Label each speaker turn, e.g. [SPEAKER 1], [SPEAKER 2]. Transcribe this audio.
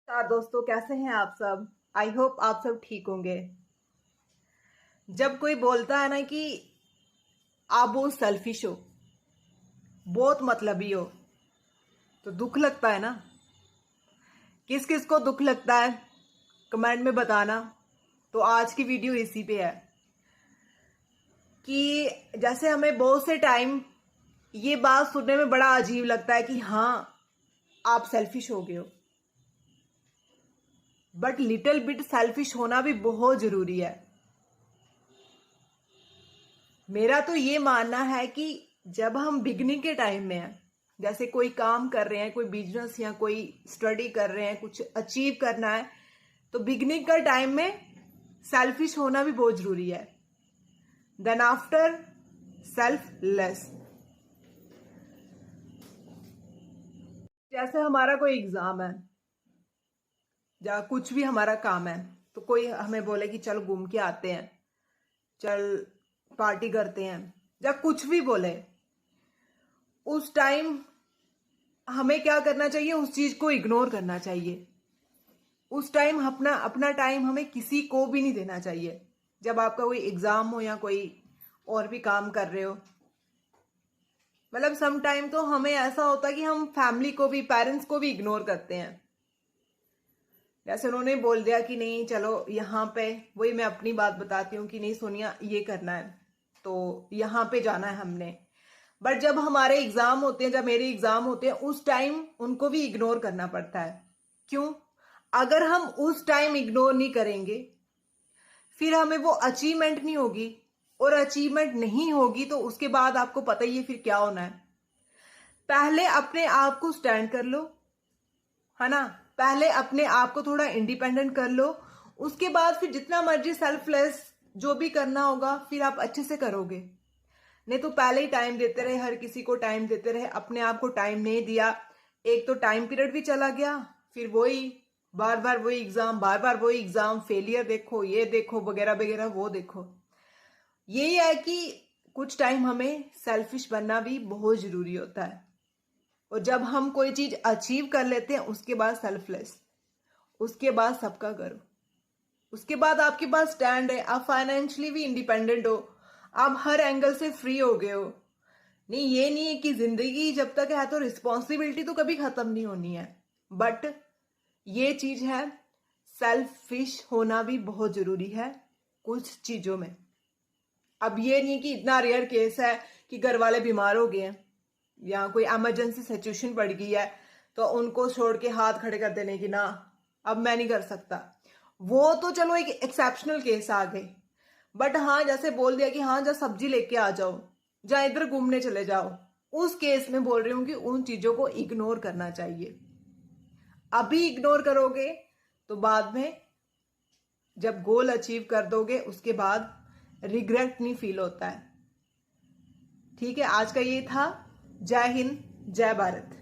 [SPEAKER 1] नमस्कार दोस्तों, कैसे हैं आप सब। आई होप आप सब ठीक होंगे। जब कोई बोलता है ना कि आप बहुत सेल्फिश हो, बहुत मतलबी हो, तो दुख लगता है ना। किस किस को दुख लगता है कमेंट में बताना। तो आज की वीडियो इसी पे है कि जैसे हमें बहुत से टाइम ये बात सुनने में बड़ा अजीब लगता है कि हाँ, आप सेल्फिश हो गए हो, बट लिटिल बिट सेल्फिश होना भी बहुत जरूरी है। मेरा तो ये मानना है कि जब हम बिगनिंग के टाइम में हैं, जैसे कोई काम कर रहे हैं, कोई बिजनेस या कोई स्टडी कर रहे हैं, कुछ अचीव करना है, तो बिगनिंग का टाइम में सेल्फिश होना भी बहुत जरूरी है। Then after selfless. जैसे हमारा कोई एग्जाम है या कुछ भी हमारा काम है, तो कोई हमें बोले कि चल घूम के आते हैं, चल पार्टी करते हैं, या कुछ भी बोले, उस टाइम हमें क्या करना चाहिए, उस चीज को इग्नोर करना चाहिए। उस टाइम अपना अपना टाइम हमें किसी को भी नहीं देना चाहिए। जब आपका कोई एग्जाम हो या कोई और भी काम कर रहे हो, मतलब सम टाइम तो हमें ऐसा होता है कि हम फैमिली को भी, पेरेंट्स को भी इग्नोर करते हैं। जैसे उन्होंने बोल दिया कि नहीं चलो यहाँ पे, वही मैं अपनी बात बताती हूँ कि नहीं सोनिया ये करना है, तो यहाँ पे जाना है हमने। बट जब हमारे एग्जाम होते हैं, जब मेरे एग्जाम होते हैं, उस टाइम उनको भी इग्नोर करना पड़ता है। क्यों? अगर हम उस टाइम इग्नोर नहीं करेंगे, फिर हमें वो अचीवमेंट नहीं होगी, और अचीवमेंट नहीं होगी तो उसके बाद आपको पता ही है फिर क्या होना है। पहले अपने आप को स्टैंड कर लो, है ना। पहले अपने आप को थोड़ा इंडिपेंडेंट कर लो, उसके बाद फिर जितना मर्जी सेल्फलेस जो भी करना होगा फिर आप अच्छे से करोगे। नहीं तो पहले ही टाइम देते रहे, हर किसी को टाइम देते रहे, अपने आप को टाइम नहीं दिया, एक तो टाइम पीरियड भी चला गया, फिर वही बार बार वही एग्जाम, बार बार वही एग्जाम, फेलियर देखो, ये देखो, वगैरह वगैरह, वो देखो। यही है कि कुछ टाइम हमें सेल्फिश बनना भी बहुत जरूरी होता है। और जब हम कोई चीज अचीव कर लेते हैं, उसके बाद सेल्फलेस, उसके बाद सबका करो, उसके बाद आपके पास स्टैंड है, आप फाइनेंशियली भी इंडिपेंडेंट हो, आप हर एंगल से फ्री हो गए हो। नहीं, ये नहीं है कि जिंदगी जब तक है तो रिस्पॉन्सिबिलिटी तो कभी खत्म नहीं होनी है, बट ये चीज है, सेल्फिश होना भी बहुत जरूरी है कुछ चीजों में। अब ये नहीं कि इतना रेयर केस है कि घर वाले बीमार हो गए हैं या कोई इमरजेंसी सिचुएशन पड़ गई है तो उनको छोड़ के हाथ खड़े कर देने की ना, अब मैं नहीं कर सकता, वो तो चलो एक एक्सेप्शनल केस आ गए। बट हाँ, जैसे बोल दिया कि हाँ जा सब्जी लेके आ जाओ, जा इधर घूमने चले जाओ, उस केस में बोल रही हूँ कि उन चीजों को इग्नोर करना चाहिए। अभी इग्नोर करोगे तो बाद में जब गोल अचीव कर दोगे उसके बाद रिग्रेट नहीं फील होता है। ठीक है, आज का ये था। जय हिंद, जय भारत।